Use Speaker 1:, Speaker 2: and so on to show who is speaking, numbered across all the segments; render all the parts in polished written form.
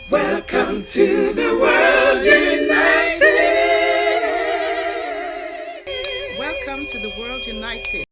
Speaker 1: Welcome to the world united.
Speaker 2: Welcome to the world united.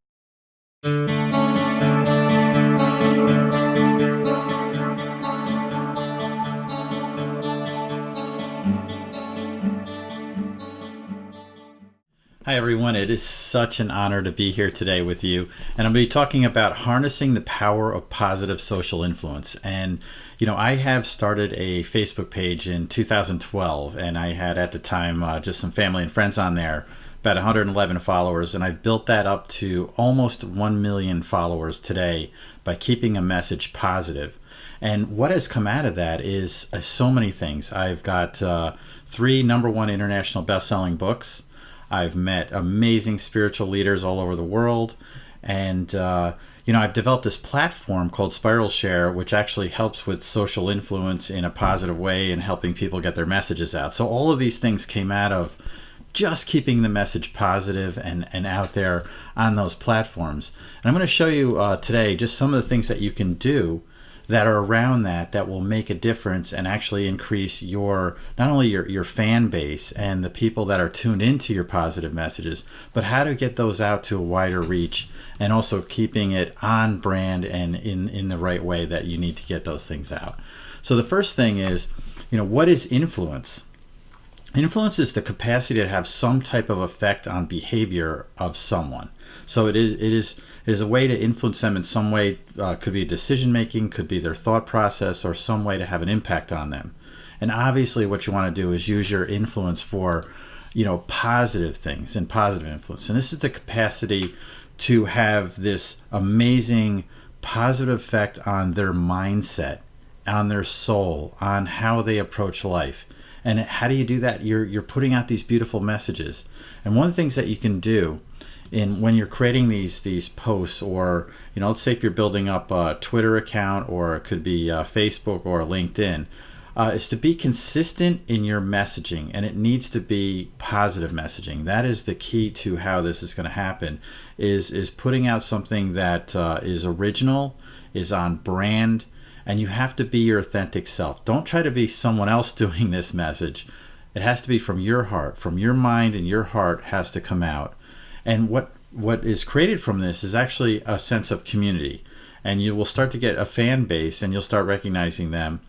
Speaker 3: Hi everyone, it is such an honor to be here today with you, and I'm going to be talking about harnessing the power of positive social influence. And I have started a Facebook page in 2012, and I had at the time just some family and friends on there, about 111 followers, and I've built that up to almost 1 million followers today by keeping a message positive. And what has come out of that is so many things. I've got 3 #1 international best-selling books. I've met amazing spiritual leaders all over the world, and I've developed this platform called Spiral Share, which actually helps with social influence in a positive way and helping people get their messages out. So all of these things came out of just keeping the message positive and out there on those platforms. And I'm going to show you today just some of the things that you can do that are around that will make a difference and actually increase your not only your fan base and the people that are tuned into your positive messages, but how to get those out to a wider reach, and also keeping it on brand and in the right way that you need to get those things out. So the first thing is, what is influence? Influence is the capacity to have some type of effect on behavior of someone. So it is a way to influence them in some way. Could be decision making, could be their thought process, or some way to have an impact on them. And obviously what you want to do is use your influence for positive things and positive influence. And this is the capacity to have this amazing positive effect on their mindset, on their soul, on how they approach life. And how do you do that? You're putting out these beautiful messages. And one of the things that you can do when you're creating these posts, or let's say if you're building up a Twitter account, or it could be Facebook or LinkedIn, is to be consistent in your messaging, and it needs to be positive messaging. That is the key to how this is going to happen. Is putting out something that is original, is on brand. And you have to be your authentic self. Don't try to be someone else doing this message. It has to be from your heart, from your mind, and your heart has to come out. And what is created from this is actually a sense of community. And you will start to get a fan base, and you'll start recognizing them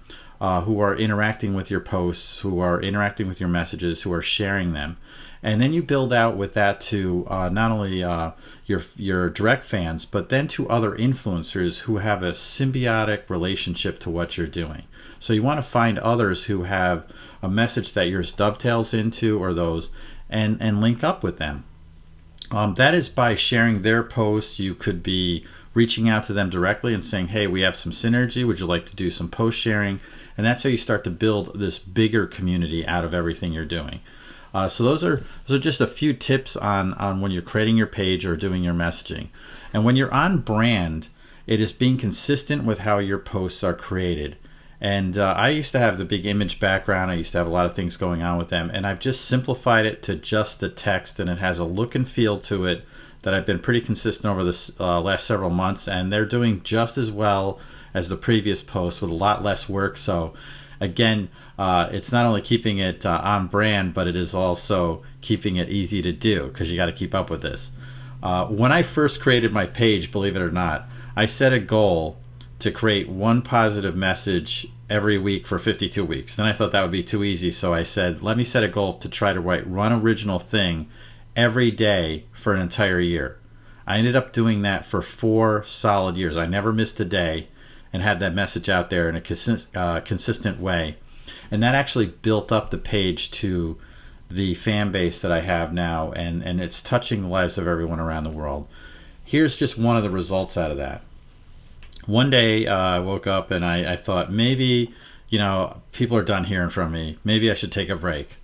Speaker 3: who are interacting with your posts, who are interacting with your messages, who are sharing them. And then you build out with that to not only your direct fans, but then to other influencers who have a symbiotic relationship to what you're doing. So you want to find others who have a message that yours dovetails into, or those, and link up with them. That is by sharing their posts. You could be reaching out to them directly and saying, hey, we have some synergy. Would you like to do some post sharing? And that's how you start to build this bigger community out of everything you're doing. So those are just a few tips on when you're creating your page or doing your messaging. And when you're on brand, it is being consistent with how your posts are created. And I used to have the big image background. I used to have a lot of things going on with them. And I've just simplified it to just the text, and it has a look and feel to it that I've been pretty consistent over this last several months. And they're doing just as well as the previous posts with a lot less work. So again, it's not only keeping it on brand, but it is also keeping it easy to do, because you got to keep up with this. When I first created my page, believe it or not, I set a goal to create one positive message every week for 52 weeks. Then I thought that would be too easy, so I said, let me set a goal to try to write one original thing every day for an entire year. I ended up doing that for 4 solid years. I never missed a day, and had that message out there in a consistent way. And that actually built up the page to the fan base that I have now, and it's touching the lives of everyone around the world. Here's just one of the results out of that. One day I woke up and I thought, maybe, people are done hearing from me. Maybe I should take a break.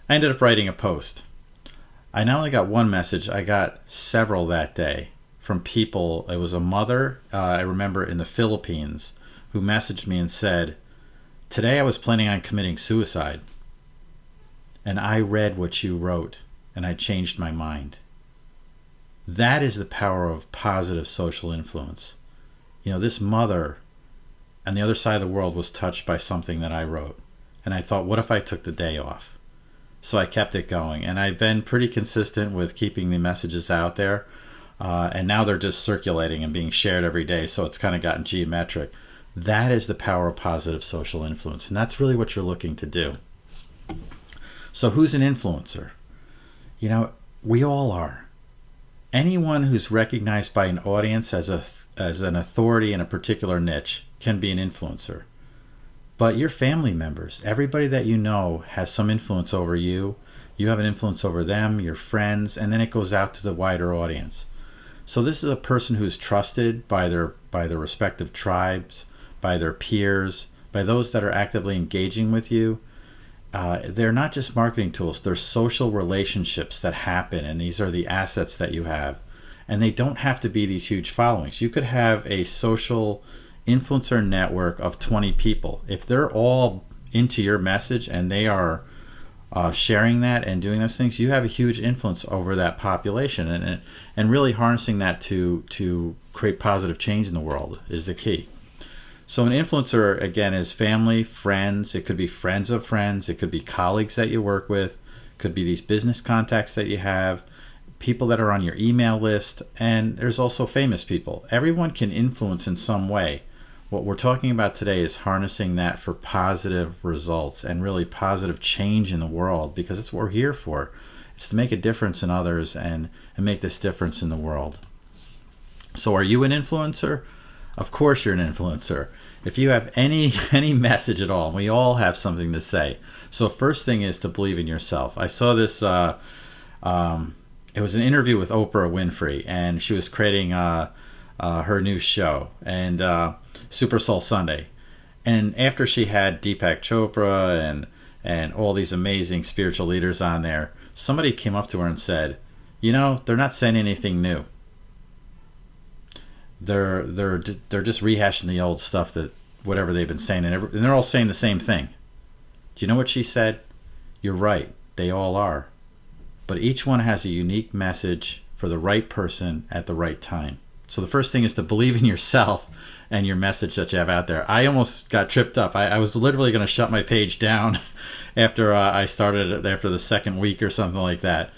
Speaker 3: I ended up writing a post. I not only got one message, I got several that day from people. It was a mother, I remember, in the Philippines, who messaged me and said, today I was planning on committing suicide, and I read what you wrote, and I changed my mind. That is the power of positive social influence. This mother on the other side of the world was touched by something that I wrote. And I thought, what if I took the day off? So I kept it going, and I've been pretty consistent with keeping the messages out there. And now they're just circulating and being shared every day, so it's kind of gotten geometric. That is the power of positive social influence, and that's really what you're looking to do. So who's an influencer? We all are. Anyone who's recognized by an audience as an authority in a particular niche can be an influencer. But your family members, everybody that you know has some influence over you. You have an influence over them, your friends, and then it goes out to the wider audience. So this is a person who's trusted by their respective tribes, by their peers, by those that are actively engaging with you. They're not just marketing tools, they're social relationships that happen, and these are the assets that you have. And they don't have to be these huge followings. You could have a social influencer network of 20 people. If they're all into your message and they are sharing that and doing those things, you have a huge influence over that population, and really harnessing that to create positive change in the world is the key. So an influencer, again, is family, friends. It could be friends of friends. It could be colleagues that you work with. It could be these business contacts that you have, people that are on your email list, and there's also famous people. Everyone can influence in some way. What we're talking about today is harnessing that for positive results and really positive change in the world, because it's what we're here for. It's to make a difference in others and make this difference in the world. So are you an influencer? Of course you're an influencer. If you have any message at all, and we all have something to say. So first thing is to believe in yourself. I saw this, it was an interview with Oprah Winfrey, and she was creating her new show, and Super Soul Sunday. And after she had Deepak Chopra and all these amazing spiritual leaders on there, somebody came up to her and said, they're not saying anything new. They're just rehashing the old stuff, that whatever they've been saying, and they're all saying the same thing. Do you know what she said? You're right, they all are. But each one has a unique message for the right person at the right time. So the first thing is to believe in yourself and your message that you have out there. I almost got tripped up. I was literally going to shut my page down after I started, after the second week or something like that.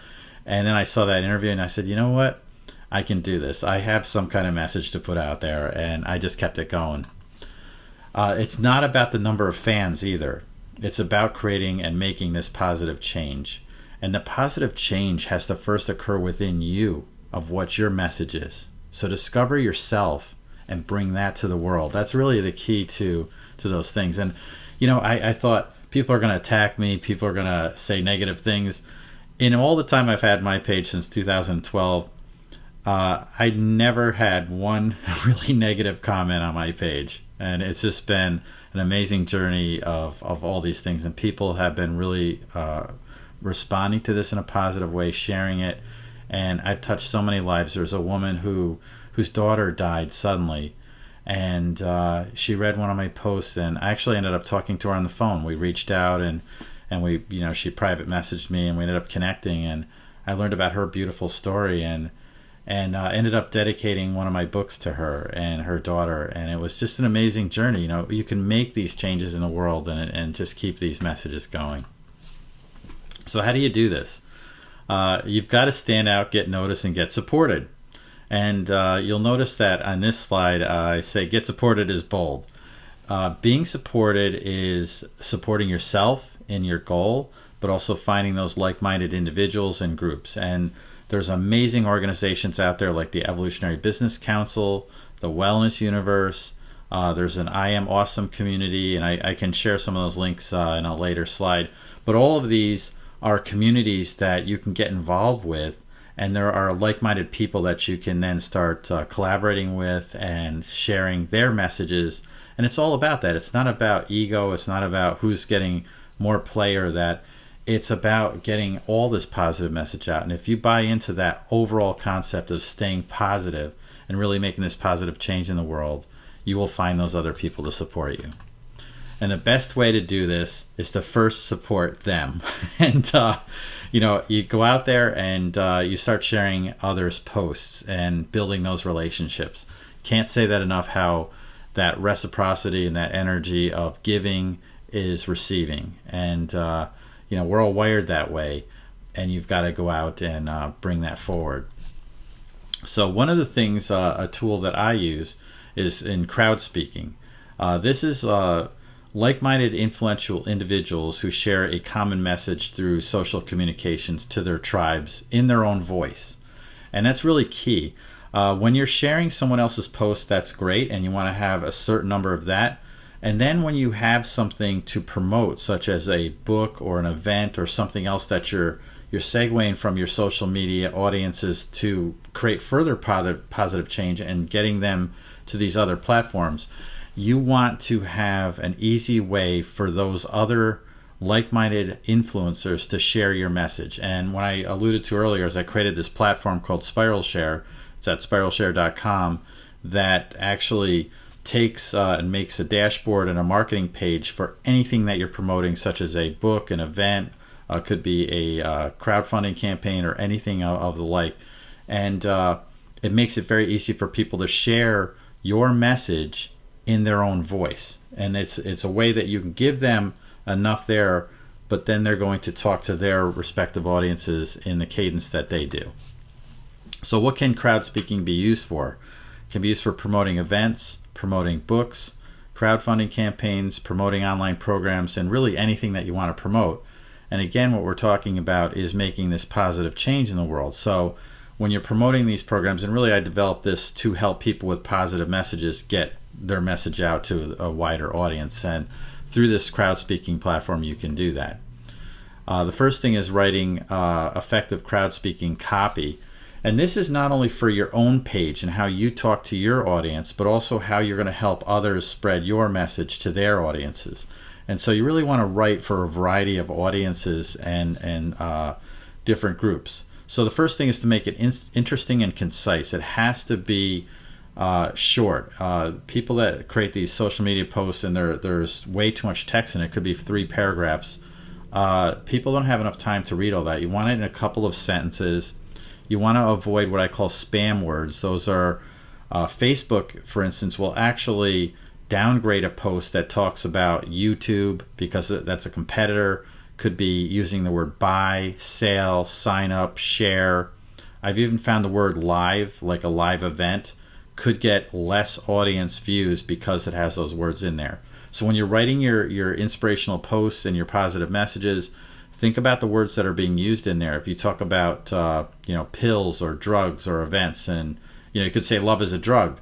Speaker 3: And then I saw that interview and I said, you know what? I can do this. I have some kind of message to put out there, and I just kept it going. It's not about the number of fans either. It's about creating and making this positive change. And the positive change has to first occur within you of what your message is. So discover yourself and bring that to the world. That's really the key to those things. And, I thought people are going to attack me. People are going to say negative things. In all the time I've had my page since 2012, I never had one really negative comment on my page. And it's just been an amazing journey of all these things. And people have been really responding to this in a positive way, sharing it. And I've touched so many lives. There's a woman whose daughter died suddenly. And she read one of my posts, and I actually ended up talking to her on the phone. We reached out and we, she private messaged me, and we ended up connecting. And I learned about her beautiful story, and ended up dedicating one of my books to her and her daughter. And it was just an amazing journey. You can make these changes in the world and just keep these messages going. So how do you do this? You've got to stand out, get noticed, and get supported. And you'll notice that on this slide, I say get supported is bold. Being supported is supporting yourself in your goal, but also finding those like-minded individuals and groups. And there's amazing organizations out there like the Evolutionary Business Council, the Wellness Universe. There's an I Am Awesome community, and I can share some of those links in a later slide. But all of these are communities that you can get involved with, and there are like-minded people that you can then start collaborating with and sharing their messages. And it's all about that. It's not about ego. It's not about who's getting more play or that. It's about getting all this positive message out. And if you buy into that overall concept of staying positive and really making this positive change in the world, you will find those other people to support you. And the best way to do this is to first support them. And, you go out there and you start sharing others' posts and building those relationships. Can't say that enough, how that reciprocity and that energy of giving is receiving. And we're all wired that way, and you've got to go out and bring that forward. So one of the things, a tool that I use, is in crowd speaking. This is like-minded influential individuals who share a common message through social communications to their tribes in their own voice. And that's really key. When you're sharing someone else's post, that's great, and you want to have a certain number of that. And then when you have something to promote, such as a book or an event or something else that you're segueing from your social media audiences to create further positive change and getting them to these other platforms, you want to have an easy way for those other like-minded influencers to share your message. And when I alluded to earlier, is I created this platform called Spiral Share. It's at spiralshare.com, that actually takes and makes a dashboard and a marketing page for anything that you're promoting, such as a book, an event, could be a crowdfunding campaign, or anything of the like. And it makes it very easy for people to share your message in their own voice. And it's a way that you can give them enough there, but then they're going to talk to their respective audiences in the cadence that they do. So what can crowd speaking be used for? It can be used for promoting events, promoting books, crowdfunding campaigns, promoting online programs, and really anything that you want to promote. And again, what we're talking about is making this positive change in the world. So when you're promoting these programs, and really I developed this to help people with positive messages get their message out to a wider audience. And through this crowd speaking platform, you can do that. The first thing is writing effective crowd speaking copy. And this is not only for your own page and how you talk to your audience, but also how you're going to help others spread your message to their audiences. And so you really want to write for a variety of audiences and different groups. So the first thing is to make it interesting and concise. It has to be short. People that create these social media posts and there's way too much text in it, could be 3 paragraphs. People don't have enough time to read all that. You want it in a couple of sentences. You want to avoid what I call spam words. Those are Facebook, for instance, will actually downgrade a post that talks about YouTube because that's a competitor. Could be using the word buy, sale, sign up, share. I've even found the word live, like a live event, could get less audience views because it has those words in there. So when you're writing your inspirational posts and your positive messages, think about the words that are being used in there. If you talk about pills or drugs or events, and you could say love is a drug,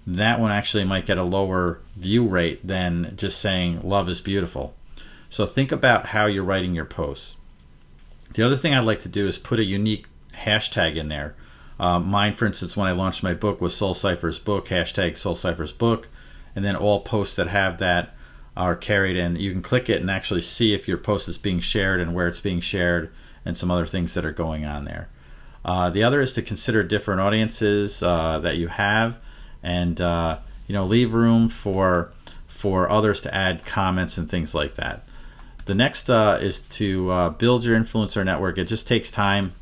Speaker 3: that one actually might get a lower view rate than just saying love is beautiful. So think about how you're writing your posts. The other thing I'd like to do is put a unique hashtag in there. Mine, for instance, when I launched my book, was Soul Cypher's book, hashtag Soul Cypher's book, and then all posts that have that are carried, and you can click it and actually see if your post is being shared and where it's being shared and some other things that are going on there. The other is to consider different audiences that you have, and leave room for others to add comments and things like that. The next is to build your influencer network. It just takes time.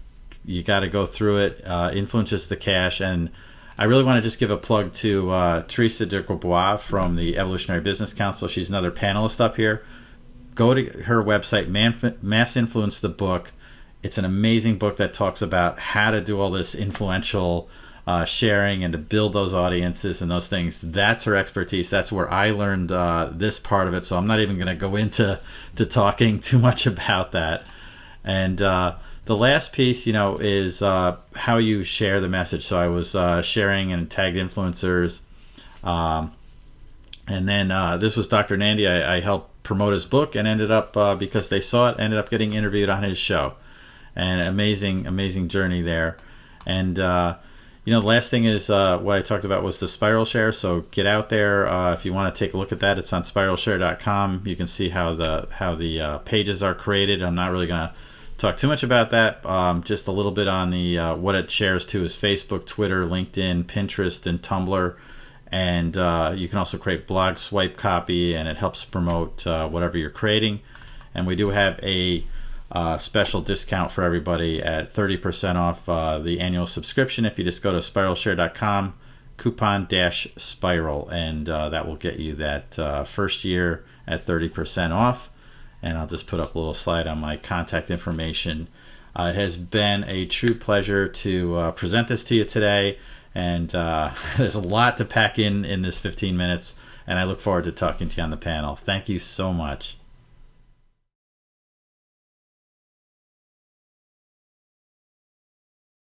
Speaker 3: You got to go through it. Influence is the cash. And I really want to just give a plug to Teresa Dubois from the Evolutionary Business Council. She's another panelist up here. Go to her website, Mass Influence the book. It's an amazing book that talks about how to do all this influential sharing and to build those audiences and those things. That's her expertise. That's where I learned this part of it. So I'm not even going to go into talking too much about that. And the last piece, is how you share the message. So I was sharing and tagged influencers. And then this was Dr. Nandi. I helped promote his book and ended up, because they saw it, ended up getting interviewed on his show. And amazing journey there. And the last thing is what I talked about was the Spiral Share. So get out there if you want to take a look at that. It's on spiralshare.com. You can see how the pages are created. I'm not really going to talk too much about that. Just a little bit on the what it shares to is Facebook, Twitter, LinkedIn, Pinterest, and Tumblr. And you can also create blog swipe copy, and it helps promote whatever you're creating. And we do have a special discount for everybody at 30% off the annual subscription. If you just go to spiralshare.com, coupon dash spiral, and that will get you that first year at 30% off. And I'll just put up a little slide on my contact information. It has been a true pleasure to present this to you today, and there's a lot to pack in this 15 minutes, and I look forward to talking to you on the panel. Thank you so much.